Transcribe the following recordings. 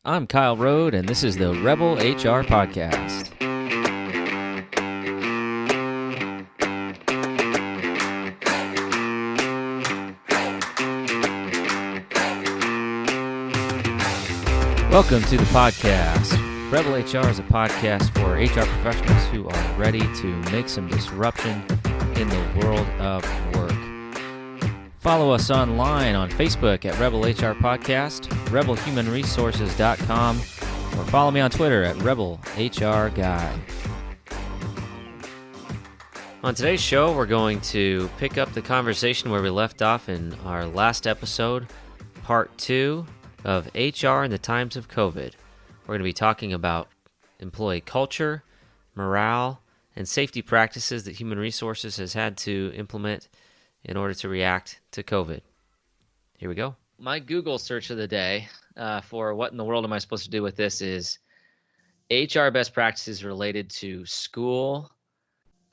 I'm Kyle Rode, and this is the Rebel HR Podcast. Welcome to the podcast. Rebel HR is a podcast for HR professionals who are ready to make some disruption in the world of work. Follow us online on Facebook at Rebel HR Podcast, rebelhumanresources.com, or follow me on Twitter at Rebel HR Guy. On today's show, we're going to pick up the conversation where we left off in our last episode, part 2 of HR in the times of COVID. We're going to be talking about employee culture, morale, and safety practices that Human Resources has had to implement in order to react to COVID. Here we go. My Google search of the day for what in the world am I supposed to do with this is HR best practices related to school,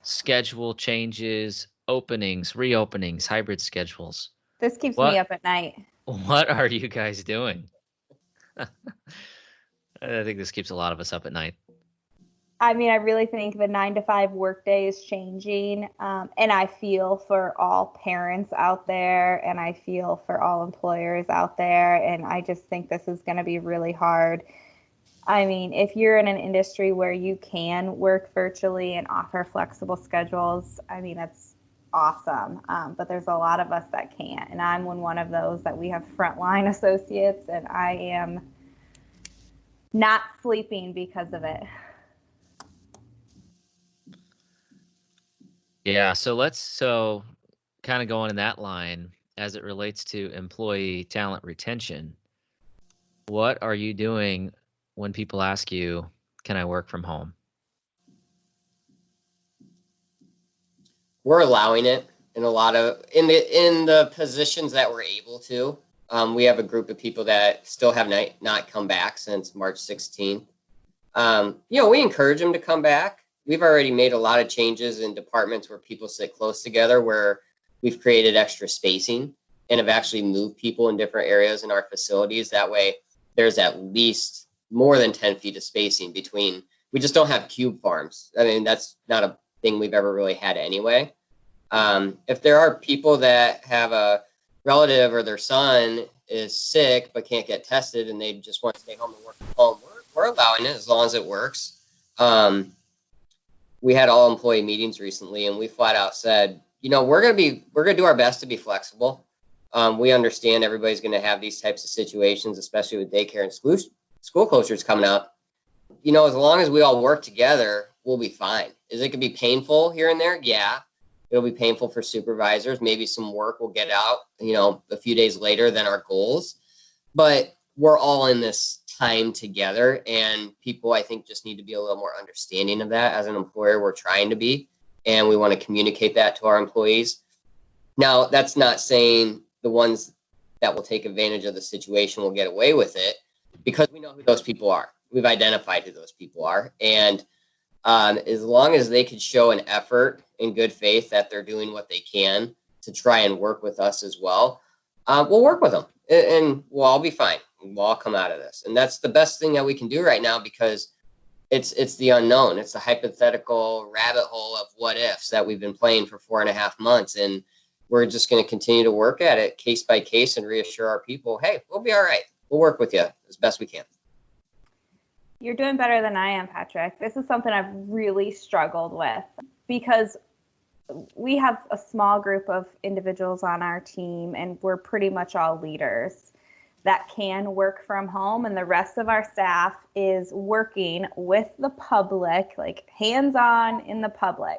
schedule changes, openings, reopenings, hybrid schedules. This keeps me up at night. What are you guys doing? I think this keeps a lot of us up at night. I mean, I really think the 9-to-5 workday is changing, and I feel for all parents out there, and I feel for all employers out there, and I just think this is going to be really hard. I mean, if you're in an industry where you can work virtually and offer flexible schedules, I mean, that's awesome, but there's a lot of us that can't, and I'm one of those that we have frontline associates, and I am not sleeping because of it. Yeah, so kind of going in that line as it relates to employee talent retention. What are you doing when people ask you, "Can I work from home?" We're allowing it in the positions that we're able to. We have a group of people that still have not come back since March 16th. We encourage them to come back. We've already made a lot of changes in departments where people sit close together, where we've created extra spacing and have actually moved people in different areas in our facilities. That way, there's at least more than 10 feet of spacing between. We just don't have cube farms. I mean, that's not a thing we've ever really had anyway. If there are people that have a relative or their son is sick but can't get tested and they just want to stay home and work from home, we're allowing it as long as it works. We had all employee meetings recently, and we flat out said, we're going to do our best to be flexible. We understand everybody's going to have these types of situations, especially with daycare and school closures coming up. As long as we all work together, we'll be fine. Is it going to be painful here and there? Yeah. It'll be painful for supervisors. Maybe some work will get out, a few days later than our goals. But we're all in this time together, and people, I think, just need to be a little more understanding of that. As an employer, we're trying to be, and we want to communicate that to our employees. Now, that's not saying the ones that will take advantage of the situation will get away with it, because we know who those people are. We've identified who those people are, and as long as they could show an effort in good faith that they're doing what they can to try and work with us as well, we'll work with them, and we'll all be fine. We'll all come out of this. And that's the best thing that we can do right now, because it's the unknown. It's the hypothetical rabbit hole of what ifs that we've been playing for 4.5 months. And we're just going to continue to work at it case by case and reassure our people, hey, we'll be all right. We'll work with you as best we can. You're doing better than I am, Patrick. This is something I've really struggled with, because we have a small group of individuals on our team, and we're pretty much all leaders that can work from home, and the rest of our staff is working with the public, like hands-on in the public.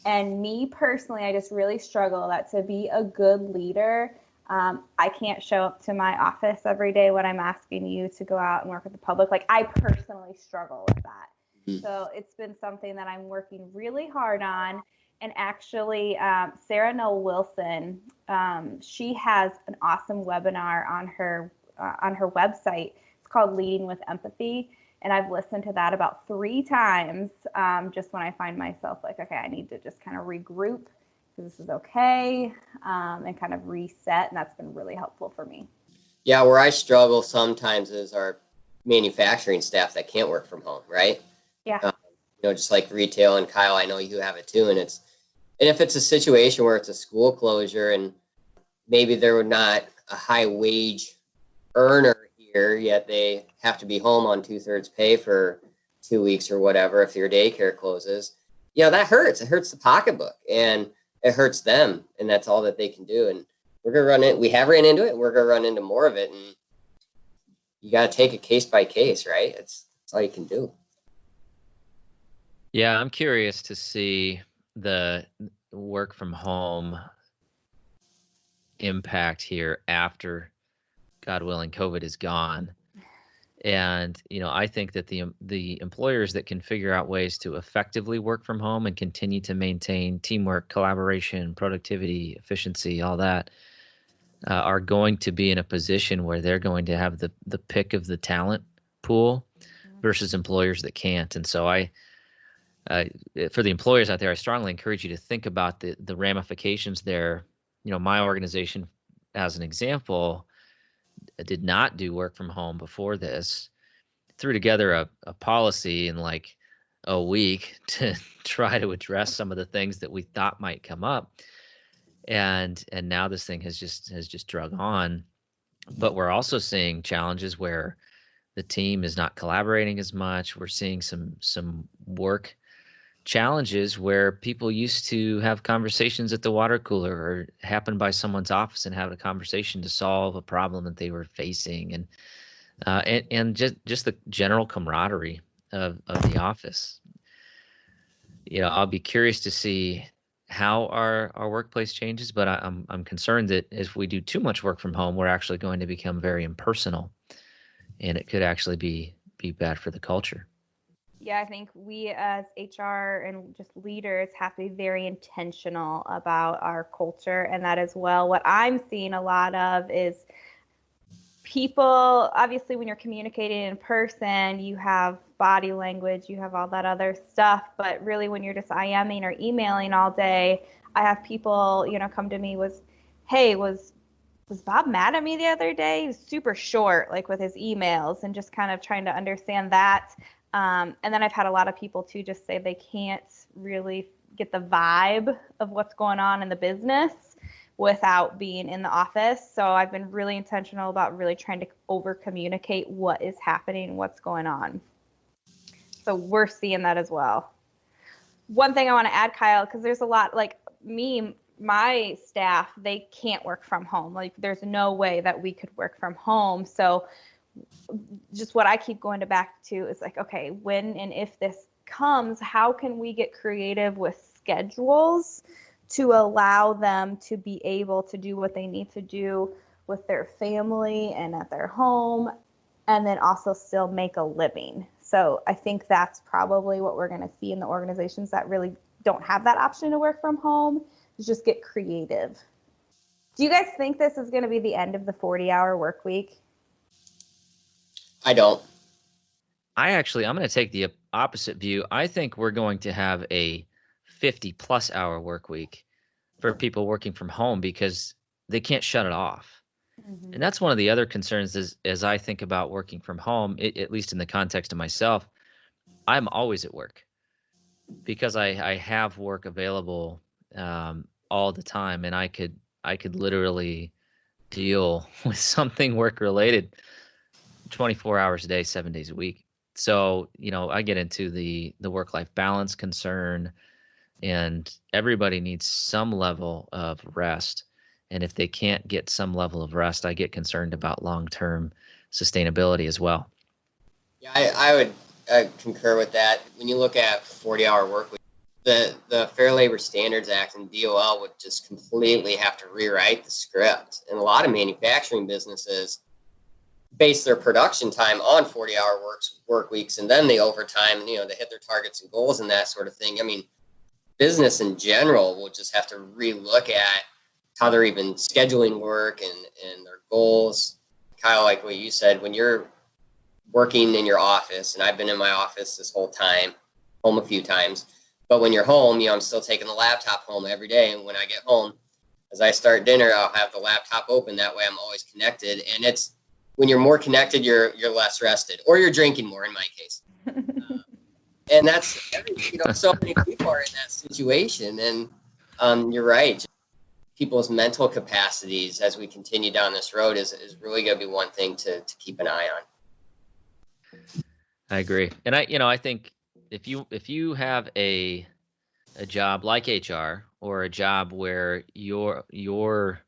And me personally, I just really struggle that to be a good leader, I can't show up to my office every day when I'm asking you to go out and work with the public. Like, I personally struggle with that. Mm-hmm. So it's been something that I'm working really hard on. And actually, Sarah Noel Wilson, she has an awesome webinar on her website. It's called Leading with Empathy. And I've listened to that about 3 times, just when I find myself like, okay, I need to just kind of regroup, because this is okay, and kind of reset. And that's been really helpful for me. Yeah, where I struggle sometimes is our manufacturing staff that can't work from home, right? Yeah. Just like retail, and Kyle, I know you have it too. And if it's a situation where it's a school closure and maybe they're not a high wage earner here, yet they have to be home on 2/3 pay for 2 weeks or whatever, if your daycare closes, that hurts. It hurts the pocketbook and it hurts them. And that's all that they can do. And we're going to run it. We have ran into it. And we're going to run into more of it. And you got to take it case by case, right? That's all you can do. Yeah, I'm curious to see the work from home impact here after, God willing, COVID is gone. And, I think that the employers that can figure out ways to effectively work from home and continue to maintain teamwork, collaboration, productivity, efficiency, all that, are going to be in a position where they're going to have the pick of the talent pool versus employers that can't. And so for the employers out there, I strongly encourage you to think about the ramifications there. My organization, as an example, did not do work from home before this, threw together a policy in like a week to try to address some of the things that we thought might come up. And now this thing has just drug on. But we're also seeing challenges where the team is not collaborating as much. We're seeing some work challenges where people used to have conversations at the water cooler or happen by someone's office and have a conversation to solve a problem that they were facing, and just the general camaraderie of the office. I'll be curious to see how our workplace changes, but I'm concerned that if we do too much work from home, we're actually going to become very impersonal, and it could actually be bad for the culture. Yeah, I think we as HR and just leaders have to be very intentional about our culture and that as well. What I'm seeing a lot of is people, obviously when you're communicating in person, you have body language, you have all that other stuff, but really when you're just IMing or emailing all day, I have people, come to me was Bob mad at me the other day? He was super short, like with his emails, and just kind of trying to understand that. And then I've had a lot of people too just say they can't really get the vibe of what's going on in the business without being in the office. So I've been really intentional about really trying to over communicate what is happening, what's going on. So we're seeing that as well. One thing I want to add, Kyle, because there's a lot like my staff, they can't work from home. Like there's no way that we could work from home. So just what I keep going back to is like, okay, when and if this comes, how can we get creative with schedules to allow them to be able to do what they need to do with their family and at their home, and then also still make a living. So I think that's probably what we're going to see in the organizations that really don't have that option to work from home, is just get creative. Do you guys think this is going to be the end of the 40-hour work week? I don't. I'm going to take the opposite view. I think we're going to have a 50+ hour work week for people working from home because they can't shut it off. Mm-hmm. And that's one of the other concerns as I think about working from home, at least in the context of myself. I'm always at work because I have work available all the time, and I could literally deal with something work related 24 hours a day, 7 days a week. So, I get into the work-life balance concern, and everybody needs some level of rest. And if they can't get some level of rest, I get concerned about long-term sustainability as well. Yeah, I would concur with that. When you look at 40-hour work week, the Fair Labor Standards Act and DOL would just completely have to rewrite the script. And a lot of manufacturing businesses base their production time on 40-hour work weeks, and then the overtime, to hit their targets and goals and that sort of thing. I mean, business in general will just have to relook at how they're even scheduling work and their goals. Kyle, like what you said, when you're working in your office, and I've been in my office this whole time, home a few times, but when you're home, I'm still taking the laptop home every day. And when I get home, as I start dinner, I'll have the laptop open. That way I'm always connected. And when you're more connected, you're less rested, or you're drinking more in my case. And that's, so many people are in that situation. And you're right. People's mental capacities as we continue down this road is really going to be one thing to keep an eye on. I agree. And I think if you have a job like HR, or a job where your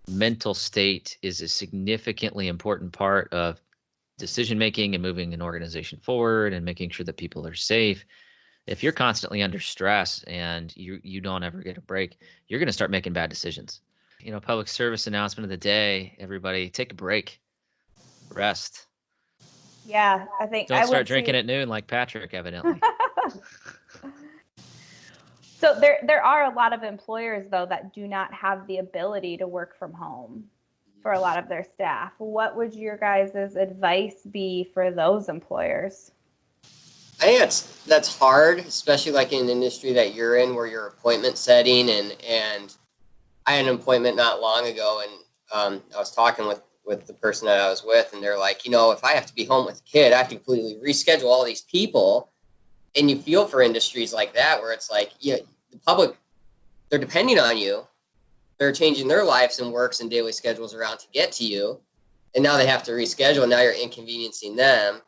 mental state is a significantly important part of decision making and moving an organization forward and making sure that people are safe, if you're constantly under stress and you don't ever get a break, you're going to start making bad decisions. Public service announcement of the day, everybody take a break, rest. Yeah, I think don't start drinking at noon like Patrick, evidently. So there are a lot of employers, though, that do not have the ability to work from home for a lot of their staff. What would your guys' advice be for those employers? I think that's hard, especially like in an industry that you're in, where you're appointment setting. And I had an appointment not long ago, and I was talking with the person that I was with, and they're like, if I have to be home with a kid, I have to completely reschedule all these people. And you feel for industries like that, where it's like, the public, they're depending on you. They're changing their lives and works and daily schedules around to get to you. And now they have to reschedule, and now you're inconveniencing them.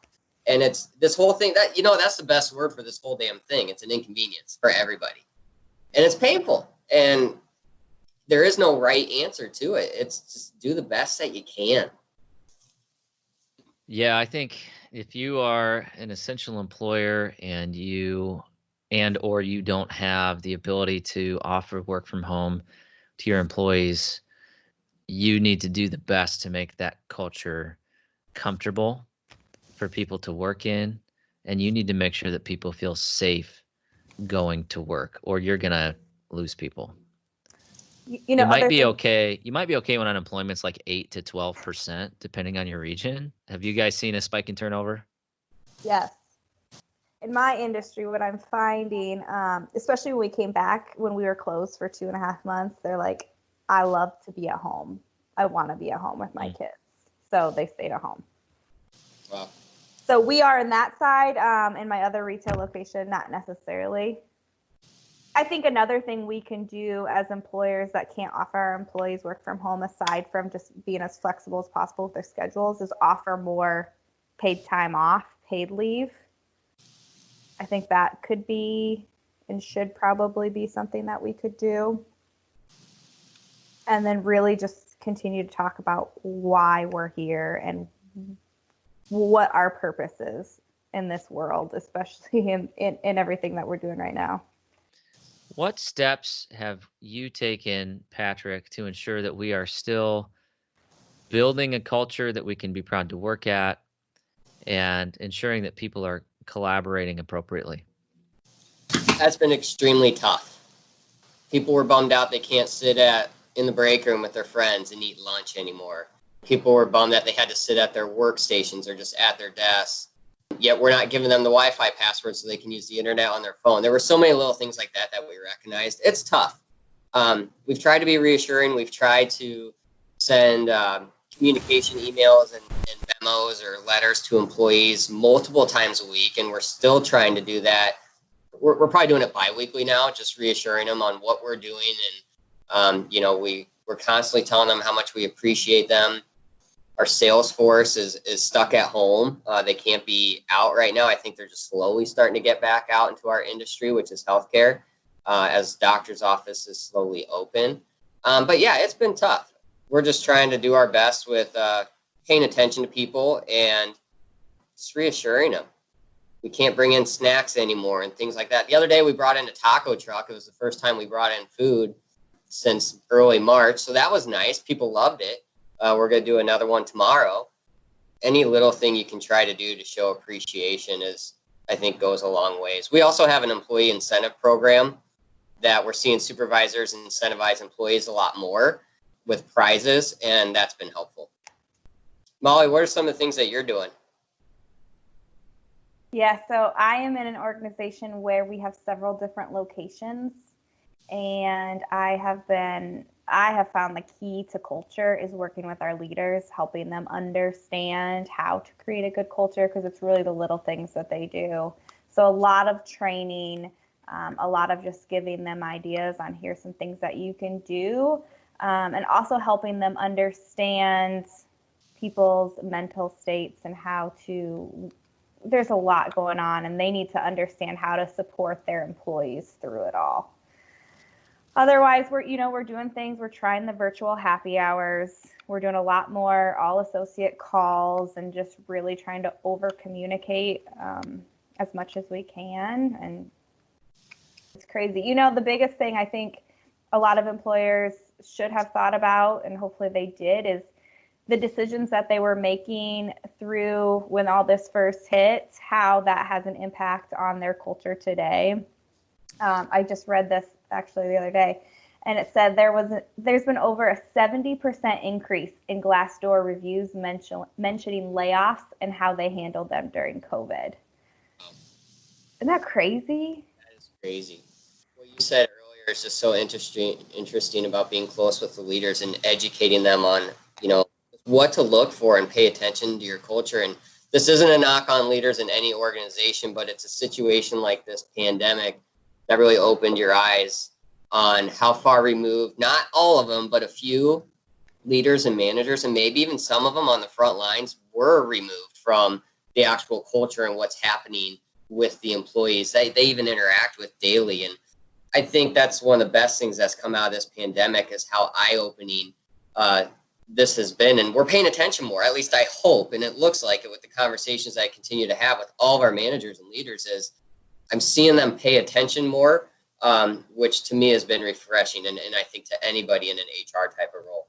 And it's this whole thing that, that's the best word for this whole damn thing. It's an inconvenience for everybody. And it's painful. And there is no right answer to it. It's just do the best that you can. Yeah, I think if you are an essential employer and you don't have the ability to offer work from home to your employees, you need to do the best to make that culture comfortable for people to work in, and you need to make sure that people feel safe going to work, or you're going to lose people. You might be okay. You might be okay when unemployment's like 8 to 12%, depending on your region. Have you guys seen a spike in turnover? Yes. In my industry, what I'm finding, especially when we came back, when we were closed for 2.5 months, they're like, I love to be at home. I want to be at home with my kids. So they stayed at home. Wow. So we are in that side. In my other retail location, not necessarily. I think another thing we can do as employers that can't offer our employees work from home, aside from just being as flexible as possible with their schedules, is offer more paid time off, paid leave. I think that could be and should probably be something that we could do. And then really just continue to talk about why we're here and what our purpose is in this world, especially in everything that we're doing right now. What steps have you taken, Patrick, to ensure that we are still building a culture that we can be proud to work at and ensuring that people are collaborating appropriately? That's been extremely tough. People were bummed out they can't sit in the break room with their friends and eat lunch anymore. People were bummed that they had to sit at their workstations or just at their desks. Yet we're not giving them the Wi-Fi password so they can use the internet on their phone. There were so many little things like that we recognized. It's tough. We've tried to be reassuring. We've tried to send communication emails and memos or letters to employees multiple times a week, and we're still trying to do that. We're probably doing it bi-weekly now, just reassuring them on what we're doing. And, we're constantly telling them how much we appreciate them. Our sales force is stuck at home. They can't be out right now. I think they're just slowly starting to get back out into our industry, which is healthcare, as doctor's offices slowly open. But yeah, it's been tough. We're just trying to do our best with paying attention to people and just reassuring them. We can't bring in snacks anymore and things like that. The other day we brought in a taco truck. It was the first time we brought in food since early March. So that was nice. People loved it. We're going to do another one tomorrow. Any little thing you can try to do to show appreciation I think goes a long ways. We also have an employee incentive program that we're seeing supervisors incentivize employees a lot more with prizes, and that's been helpful. Molly, what are some of the things that you're doing? Yeah, so I am in an organization where we have several different locations, and I have been I have found the key to culture is working with our leaders, helping them understand how to create a good culture, because it's really the little things that they do. So a lot of training, a lot of just giving them ideas on here's some things that you can do, and also helping them understand people's mental states and how to, there's a lot going on, and they need to understand how to support their employees through it all. Otherwise, we're doing things. We're trying the virtual happy hours. We're doing a lot more all associate calls and just really trying to over communicate as much as we can. And it's crazy. The biggest thing I think a lot of employers should have thought about, and hopefully they did, is the decisions that they were making through when all this first hit, how that has an impact on their culture today. I just read this actually the other day, and it said there's been over a 70% increase in Glassdoor reviews mentioning layoffs and how they handled them during COVID. Isn't that crazy? That is crazy. What you said earlier is just so interesting about being close with the leaders and educating them on, what to look for and pay attention to your culture. And this isn't a knock on leaders in any organization, but it's a situation like this pandemic that really opened your eyes on how far removed, not all of them, but a few leaders and managers, and maybe even some of them on the front lines, were removed from the actual culture and what's happening with the employees they even interact with daily. And I think that's one of the best things that's come out of this pandemic, is how eye-opening this has been. And we're paying attention more, at least I hope, and it looks like it with the conversations I continue to have with all of our managers and leaders, is I'm seeing them pay attention more, which to me has been refreshing, and I think to anybody in an HR type of role.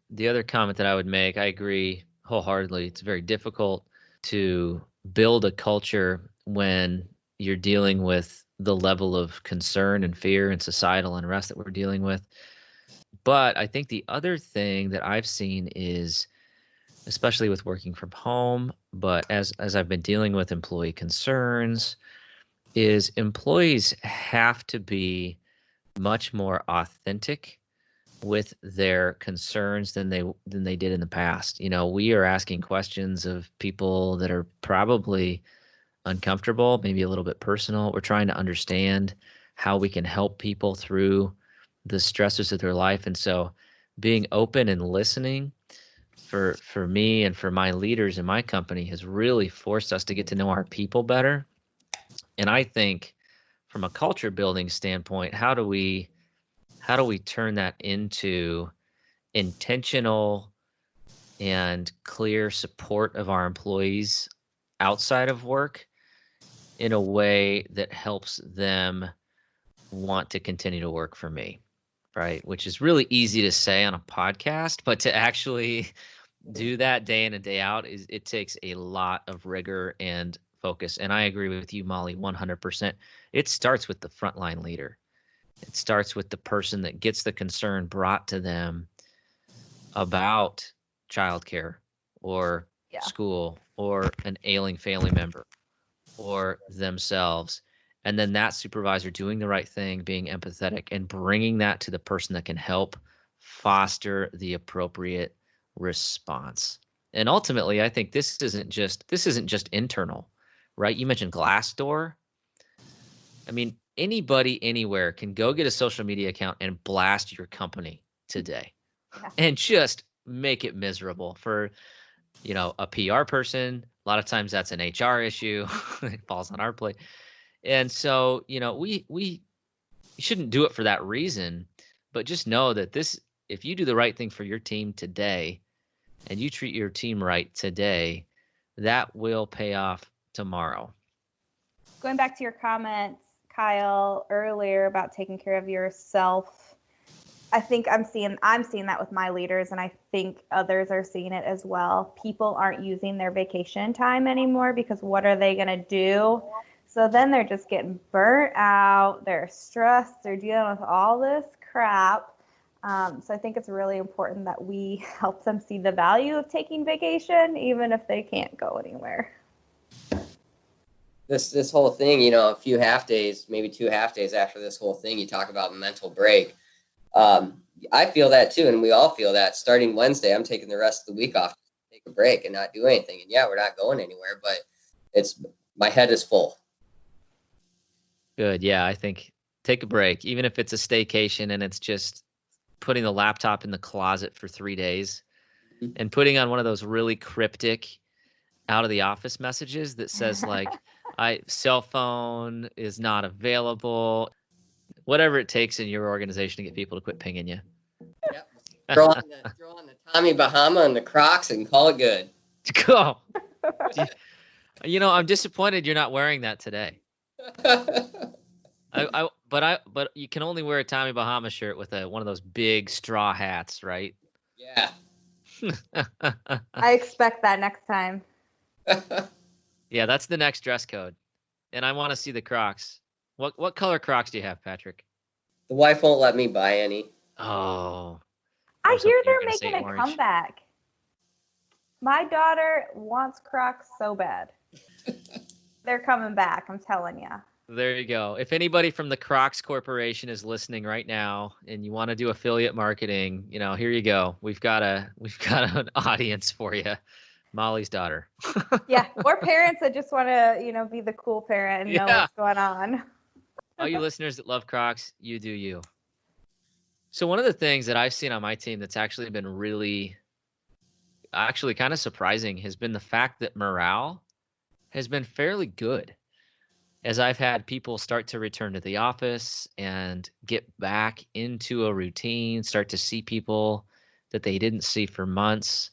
The other comment that I would make, I agree wholeheartedly. It's very difficult to build a culture when you're dealing with the level of concern and fear and societal unrest that we're dealing with. But I think the other thing that I've seen is, especially with working from home, but as I've been dealing with employee concerns, is employees have to be much more authentic with their concerns than they did in the past. We are asking questions of people that are probably uncomfortable, maybe a little bit personal. We're trying to understand how we can help people through the stressors of their life. And so being open and listening for me and for my leaders in my company has really forced us to get to know our people better. And I think from a culture building standpoint, how do we turn that into intentional and clear support of our employees outside of work in a way that helps them want to continue to work for me, right? Which is really easy to say on a podcast, but to actually do that day in and day out, it takes a lot of rigor and focus. And I agree with you, Molly, 100%. It starts with the frontline leader. It starts with the person that gets the concern brought to them about childcare or school or an ailing family member or themselves. And then that supervisor doing the right thing, being empathetic, and bringing that to the person that can help foster the appropriate response. And ultimately, I think this isn't just internal, right? You mentioned Glassdoor. I mean, anybody anywhere can go get a social media account and blast your company today and just make it miserable for, a PR person. A lot of times that's an HR issue. It falls on our plate. And so, we shouldn't do it for that reason, but just know that if you do the right thing for your team today and you treat your team right today, that will pay off tomorrow. Going back to your comments, Kyle, earlier about taking care of yourself, I think I'm seeing that with my leaders, and I think others are seeing it as well. People aren't using their vacation time anymore because what are they going to do? So then they're just getting burnt out. They're stressed. They're dealing with all this crap. So I think it's really important that we help them see the value of taking vacation, even if they can't go anywhere. This whole thing, a few half days, maybe 2 half days after this whole thing, you talk about mental break. I feel that too, and we all feel that. Starting Wednesday, I'm taking the rest of the week off, take a break and not do anything. And yeah, we're not going anywhere, but my head is full. Good. Yeah, I think take a break, even if it's a staycation and it's just putting the laptop in the closet for 3 days and putting on one of those really cryptic out of the office messages that says like, cell phone is not available, whatever it takes in your organization to get people to quit pinging you. Yep. Throw on the Tommy Bahama and the Crocs and call it good. Go. I'm disappointed you're not wearing that today. But you can only wear a Tommy Bahama shirt with one of those big straw hats, right? Yeah. I expect that next time. Yeah, that's the next dress code. And I want to see the Crocs. What color Crocs do you have, Patrick? The wife won't let me buy any. Oh. I hear they're making a comeback. My daughter wants Crocs so bad. They're coming back, I'm telling you. There you go. If anybody from the Crocs Corporation is listening right now and you want to do affiliate marketing, here you go. We've got an audience for you. Molly's daughter. Yeah, or parents that just want to, be the cool parent and know what's going on. All you listeners that love Crocs, you do you. So one of the things that I've seen on my team that's actually been really kind of surprising has been the fact that morale has been fairly good. As I've had people start to return to the office and get back into a routine, start to see people that they didn't see for months.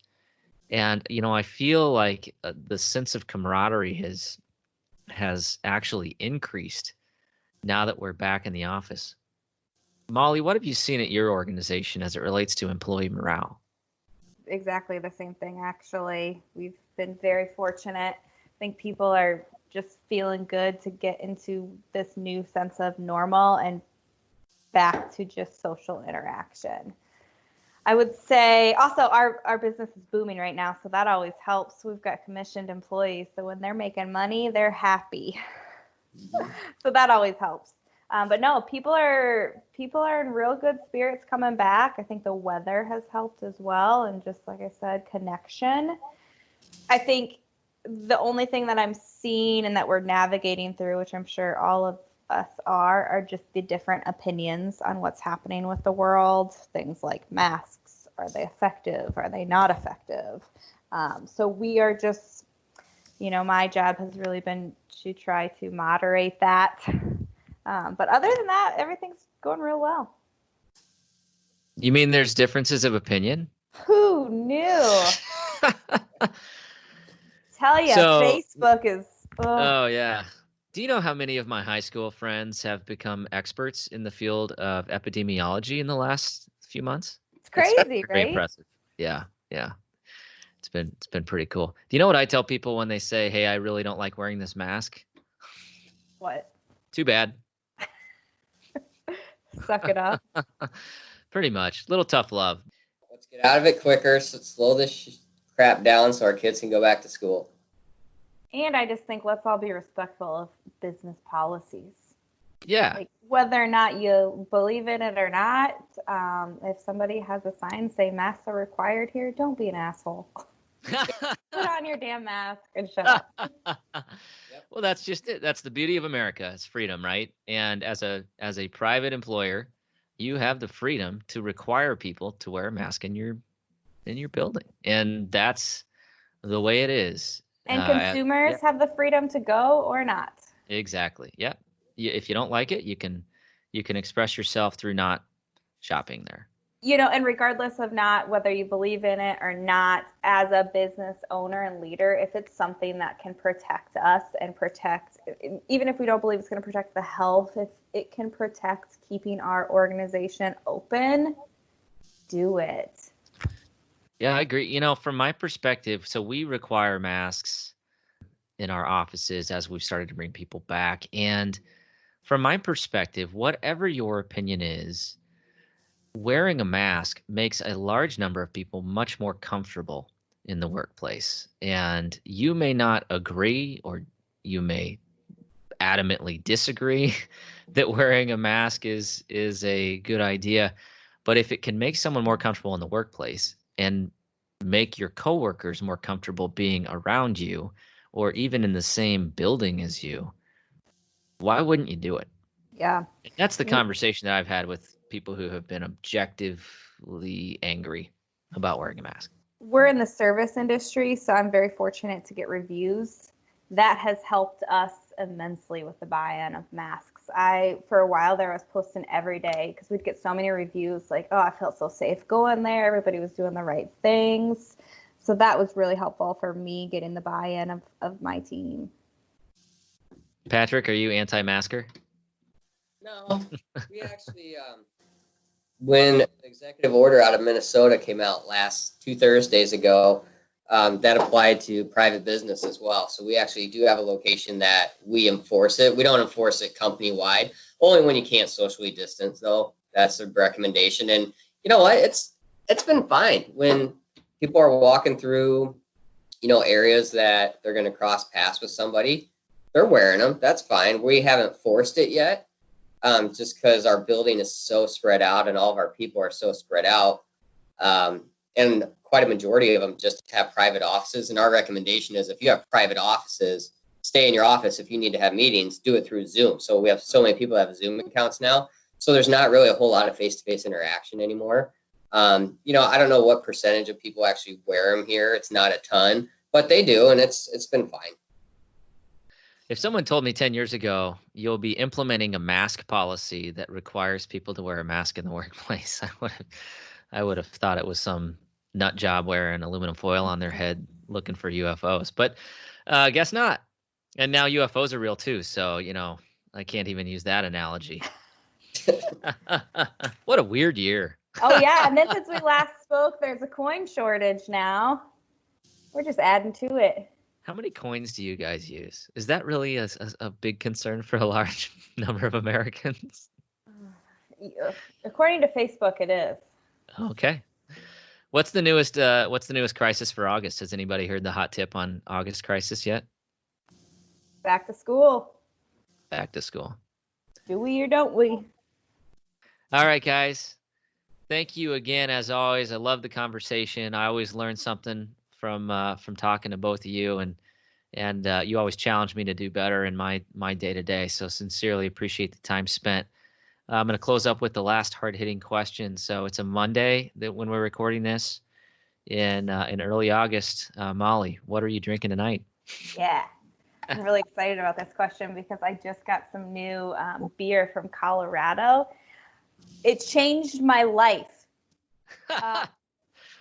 And, I feel like the sense of camaraderie has actually increased now that we're back in the office. Molly, what have you seen at your organization as it relates to employee morale? Exactly the same thing, actually. We've been very fortunate. I think people are just feeling good to get into this new sense of normal and back to just social interaction. I would say also our business is booming right now, so that always helps. We've got commissioned employees, so when they're making money, they're happy. So that always helps. But no, people are in real good spirits coming back. I think the weather has helped as well, and just like I said, connection. I think the only thing that I'm seeing and that we're navigating through, which I'm sure all of us are just the different opinions on what's happening with the world. Things like masks, are they effective? Are they not effective? So we are just, my job has really been to try to moderate that. But other than that, everything's going real well. You mean there's differences of opinion? Who knew? Tell you, Facebook is. Oh, yeah. Do you know how many of my high school friends have become experts in the field of epidemiology in the last few months? It's crazy, very right? Impressive. Yeah. It's been pretty cool. Do you know what I tell people when they say, "Hey, I really don't like wearing this mask"? What? Too bad. Suck it up. Pretty much. Little tough love. Let's get out of it quicker, so slow this crap down so our kids can go back to school. And I just think let's all be respectful of business policies. Yeah. Like whether or not you believe in it or not, if somebody has a sign saying masks are required here, don't be an asshole. Put on your damn mask and shut up. Well, that's just it. That's the beauty of America. It's freedom, right? And as a private employer, you have the freedom to require people to wear a mask in your building, and that's the way it is. And consumers have the freedom to go or not. Exactly. Yeah. If you don't like it, you can express yourself through not shopping there. And regardless of not whether you believe in it or not, as a business owner and leader, if it's something that can protect us and protect, even if we don't believe it's going to protect the health, if it can protect keeping our organization open, do it. Yeah, I agree. From my perspective, so we require masks in our offices as we've started to bring people back. And from my perspective, whatever your opinion is, wearing a mask makes a large number of people much more comfortable in the workplace. And you may not agree, or you may adamantly disagree that wearing a mask is a good idea. But if it can make someone more comfortable in the workplace and make your coworkers more comfortable being around you or even in the same building as you, why wouldn't you do it? Yeah. And that's the conversation that I've had with people who have been objectively angry about wearing a mask. We're in the service industry, so I'm very fortunate to get reviews. That has helped us immensely with the buy-in of masks. For a while there, I was posting every day because we'd get so many reviews like, oh, I felt so safe going there. Everybody was doing the right things. So that was really helpful for me getting the buy-in of my team. Patrick, are you anti-masker? No, we actually, when the executive order out of Minnesota came out two Thursdays ago, that applied to private business as well. So we actually do have a location that we enforce it. We don't enforce it company-wide, only when you can't socially distance, though. That's the recommendation. And you know what? It's been fine when people are walking through, areas that they're going to cross paths with somebody. They're wearing them. That's fine. We haven't forced it yet, just because our building is so spread out and all of our people are so spread out. And quite a majority of them just have private offices. And our recommendation is if you have private offices, stay in your office. If you need to have meetings, do it through Zoom. So we have so many people that have Zoom accounts now. So there's not really a whole lot of face-to-face interaction anymore. I don't know what percentage of people actually wear them here. It's not a ton, but they do. And it's been fine. If someone told me 10 years ago, you'll be implementing a mask policy that requires people to wear a mask in the workplace, I would have thought it was some nut job wearing aluminum foil on their head looking for UFOs, but guess not. And now UFOs are real too. So, I can't even use that analogy. What a weird year. Oh yeah. And then since we last spoke, there's a coin shortage now. We're just adding to it. How many coins do you guys use? Is that really a big concern for a large number of Americans? According to Facebook, it is. Okay. What's the newest crisis for August? Has anybody heard the hot tip on August crisis yet? Back to school. Back to school. Do we or don't we? All right, guys. Thank you again, as always. I love the conversation. I always learn something from talking to both of you, and you always challenge me to do better in my day-to-day. So sincerely appreciate the time spent. I'm going to close up with the last hard-hitting question. So it's a Monday when we're recording this in early August. Molly, what are you drinking tonight? Yeah, I'm really excited about this question because I just got some new beer from Colorado. It changed my life.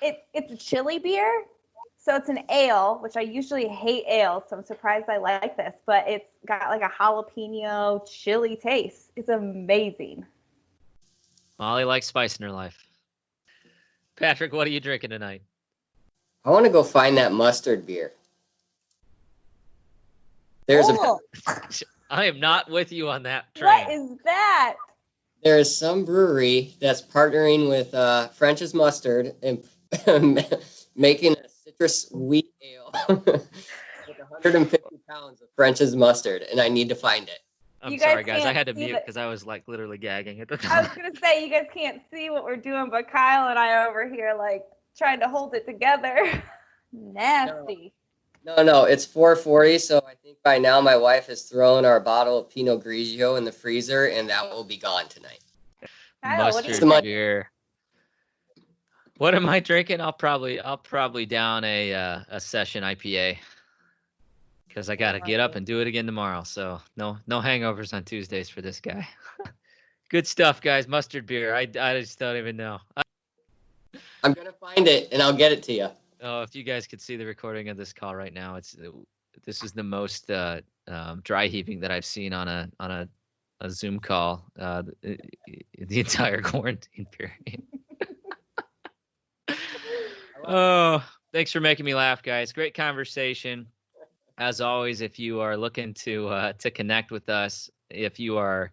It's a chili beer. So it's an ale, which I usually hate ale, so I'm surprised I like this. But it's got like a jalapeno chili taste. It's amazing. Molly likes spice in her life. Patrick, what are you drinking tonight? I want to go find that mustard beer. I am not with you on that train. What is that? There is some brewery that's partnering with French's Mustard and making a citrus wheat ale with 150 pounds of French's Mustard, and I need to find it. I'm sorry, guys. I had to mute because I was like literally gagging at the time. I was going to say, you guys can't see what we're doing, but Kyle and I over here like trying to hold it together. Nasty. No, it's 4:40, so I think by now my wife has thrown our bottle of Pinot Grigio in the freezer, and that will be gone tonight. Kyle, Mustard beer. What am I drinking? I'll probably down a session IPA because I got to get up and do it again tomorrow. So no hangovers on Tuesdays for this guy. Good stuff, guys. Mustard beer. I just don't even know. I'm gonna find it and I'll get it to you. Oh, if you guys could see the recording of this call right now, this is the most dry heaving that I've seen on a Zoom call the entire quarantine period. Oh, thanks for making me laugh, guys. Great conversation. As always, if you are looking to connect with us, if you are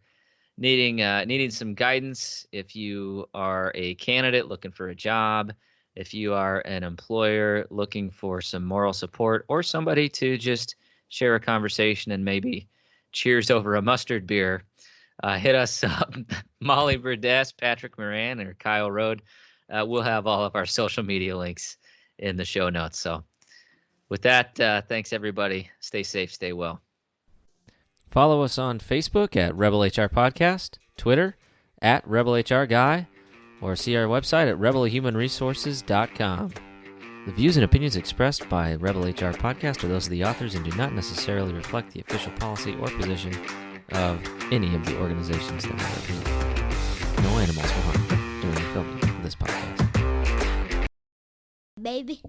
needing some guidance, if you are a candidate looking for a job, if you are an employer looking for some moral support, or somebody to just share a conversation and maybe cheers over a mustard beer, hit us up. Molly Burdess, Patrick Moran, or Kyle Rode. We'll have all of our social media links in the show notes. So with that, thanks, everybody. Stay safe, stay well. Follow us on Facebook at Rebel HR Podcast, Twitter at Rebel HR Guy, or see our website at rebelhumanresources.com. The views and opinions expressed by Rebel HR Podcast are those of the authors and do not necessarily reflect the official policy or position of any of the organizations that we represent. No animals were harmed during the filming of this podcast. Baby.